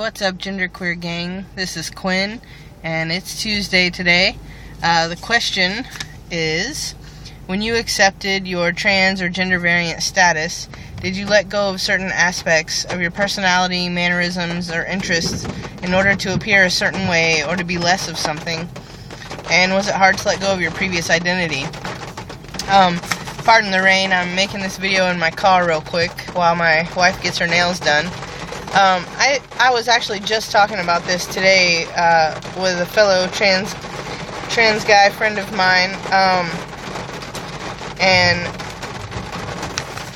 What's up, genderqueer gang? This is Quinn, and it's Tuesday today. The question is, when you accepted your trans or gender variant status, did you let go of certain aspects of your personality, mannerisms, or interests in order to appear a certain way or to be less of something? And was it hard to let go of your previous identity? Pardon the rain, I'm making this video in my car real quick while my wife gets her nails done. I was actually just talking about this today with a fellow trans guy friend of mine, and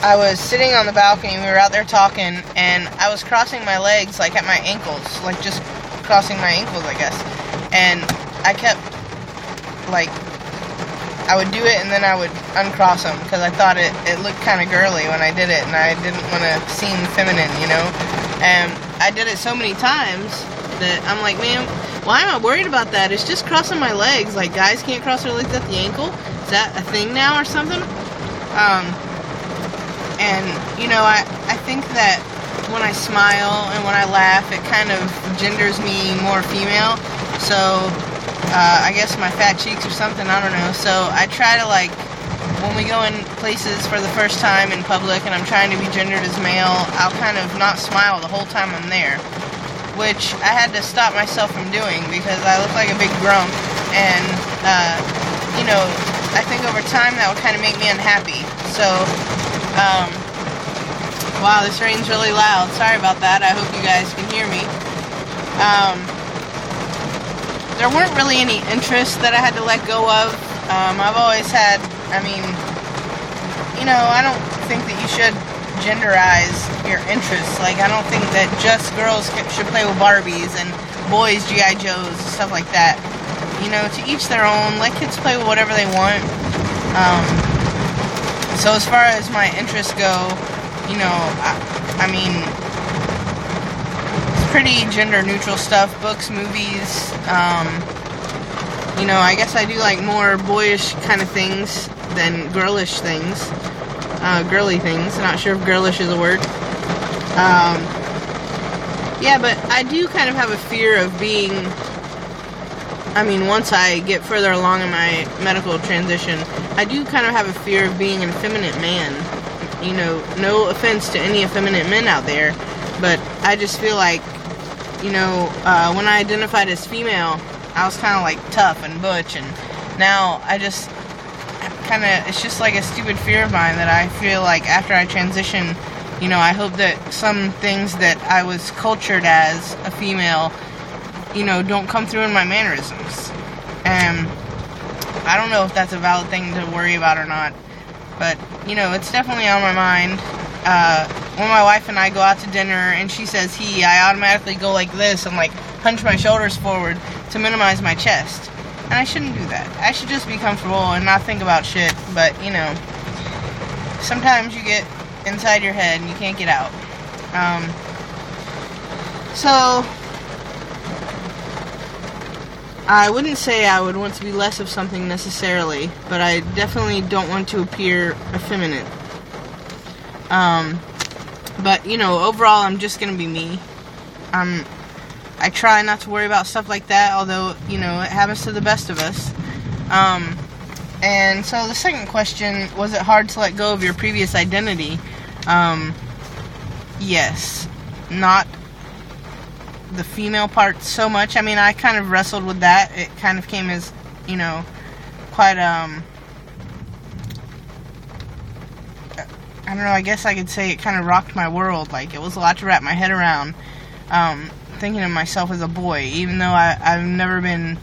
I was sitting on the balcony. We were out there talking, and I was crossing my legs like at my ankles, like just crossing my ankles, I guess. And I kept I would do it and then I would uncross them because I thought it looked kind of girly when I did it, and I didn't want to seem feminine, you know. And I did it so many times that I'm like, man, why am I worried about that? It's just crossing my legs. Like, guys can't cross their legs at the ankle? Is that a thing now or something? And, you know, I think that when I smile and when I laugh, it kind of genders me more female. So, I guess my fat cheeks or something, I don't know. So I try to, like, when we go in places for the first time in public and I'm trying to be gendered as male, I'll kind of not smile the whole time I'm there, which I had to stop myself from doing because I look like a big grump, and, you know, I think over time that would kind of make me unhappy. So, wow, this rain's really loud. Sorry about that. I hope you guys can hear me. There weren't really any interests that I had to let go of. I've always had, I mean, you know, I don't think that you should genderize your interests. Like, I don't think that just girls should play with Barbies and boys G.I. Joes and stuff like that. You know, to each their own. Let kids play with whatever they want. So as far as my interests go, you know, I mean, it's pretty gender neutral stuff. Books, movies, you know, I guess I do like more boyish kind of things than girlish things. Girly things. Not sure if girlish is a word. Yeah, but I do kind of have a fear of being, I mean, once I get further along in my medical transition, I do kind of have a fear of being an effeminate man. You know, no offense to any effeminate men out there, but I just feel like, you know, when I identified as female, I was kind of like tough and butch, and now I just kind of, it's just like a stupid fear of mine that I feel like after I transition, you know, I hope that some things that I was cultured as a female, you know, don't come through in my mannerisms. And I don't know if that's a valid thing to worry about or not, but, you know, it's definitely on my mind. When my wife and I go out to dinner and she says he, I automatically go like this and like hunch my shoulders forward to minimize my chest. And I shouldn't do that. I should just be comfortable and not think about shit. But, you know, sometimes you get inside your head and you can't get out. So, I wouldn't say I would want to be less of something necessarily, but I definitely don't want to appear effeminate. But, you know, overall, I'm just gonna be me. I try not to worry about stuff like that, although, you know, it happens to the best of us. And so the second question, was it hard to let go of your previous identity? Yes. Not the female part so much. I mean, I kind of wrestled with that. It kind of came as, you know, quite, I don't know, I guess I could say it kind of rocked my world. Like, it was a lot to wrap my head around, thinking of myself as a boy, even though I've never been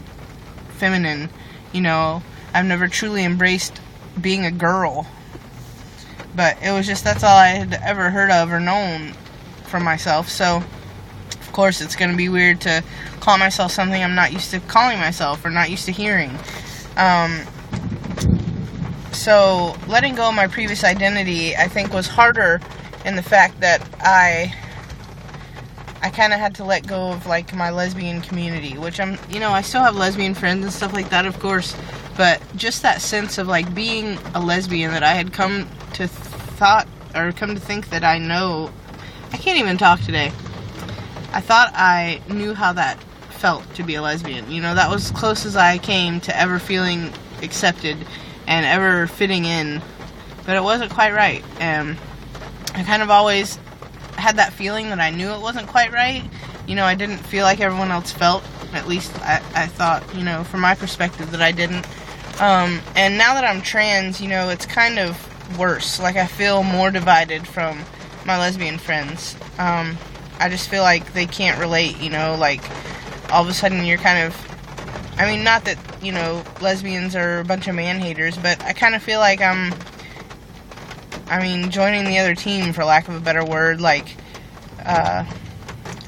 feminine, you know, I've never truly embraced being a girl, but it was just, that's all I had ever heard of or known from myself. So, of course, it's going to be weird to call myself something I'm not used to calling myself or not used to hearing. So, letting go of my previous identity, I think, was harder in the fact that I kind of had to let go of, like, my lesbian community, which you know, I still have lesbian friends and stuff like that, of course, but just that sense of, like, being a lesbian that I had come to think that I know. I can't even talk today. I thought I knew how that felt to be a lesbian. You know, that was as close as I came to ever feeling accepted and ever fitting in, but it wasn't quite right. And I kind of always had that feeling that I knew it wasn't quite right. You know, I didn't feel like everyone else felt. At least I thought, you know, from my perspective, that I didn't. And now that I'm trans, you know, it's kind of worse. Like, I feel more divided from my lesbian friends. I just feel like they can't relate, you know, like, all of a sudden you're kind of, I mean, not that, you know, lesbians are a bunch of man-haters, but I kind of feel like I'm joining the other team, for lack of a better word. Like,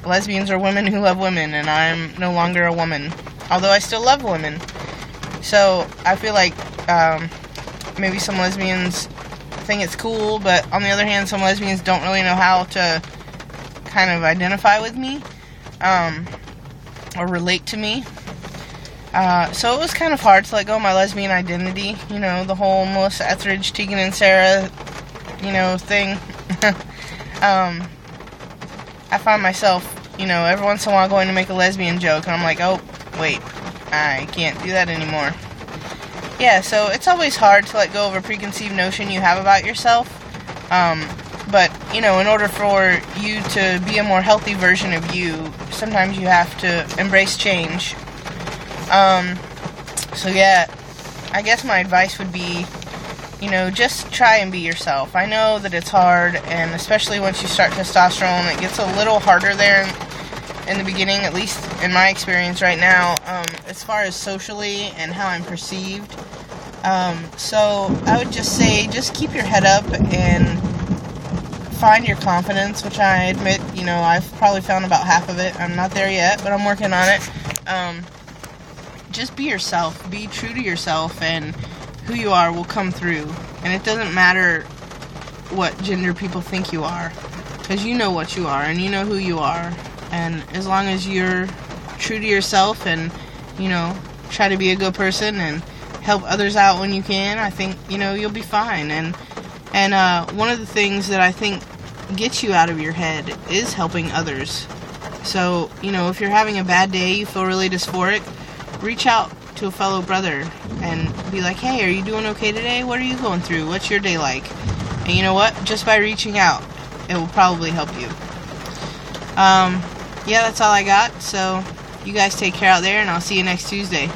lesbians are women who love women, and I'm no longer a woman, although I still love women. So I feel like maybe some lesbians think it's cool, but on the other hand, some lesbians don't really know how to kind of identify with me or relate to me. So it was kind of hard to let go of my lesbian identity, you know, the whole Melissa Etheridge, Tegan and Sarah, you know, thing. I find myself, you know, every once in a while going to make a lesbian joke, and I'm like, oh, wait, I can't do that anymore. Yeah, so it's always hard to let go of a preconceived notion you have about yourself. But, you know, in order for you to be a more healthy version of you, sometimes you have to embrace change. So yeah, I guess my advice would be, you know, just try and be yourself. I know that it's hard, and especially once you start testosterone, it gets a little harder there in the beginning, at least in my experience right now, as far as socially and how I'm perceived. So I would just say, just keep your head up and find your confidence, which I admit, you know, I've probably found about half of it. I'm not there yet, but I'm working on it. Just be yourself. Be true to yourself, and who you are will come through. And it doesn't matter what gender people think you are, because you know what you are, and you know who you are. And as long as you're true to yourself and, you know, try to be a good person and help others out when you can, I think, you know, you'll be fine. And one of the things that I think gets you out of your head is helping others. So, you know, if you're having a bad day, you feel really dysphoric, reach out to a fellow brother and be like, hey, are you doing okay today? What are you going through? What's your day like? And you know what? Just by reaching out, it will probably help you. Yeah, that's all I got. So you guys take care out there, and I'll see you next Tuesday.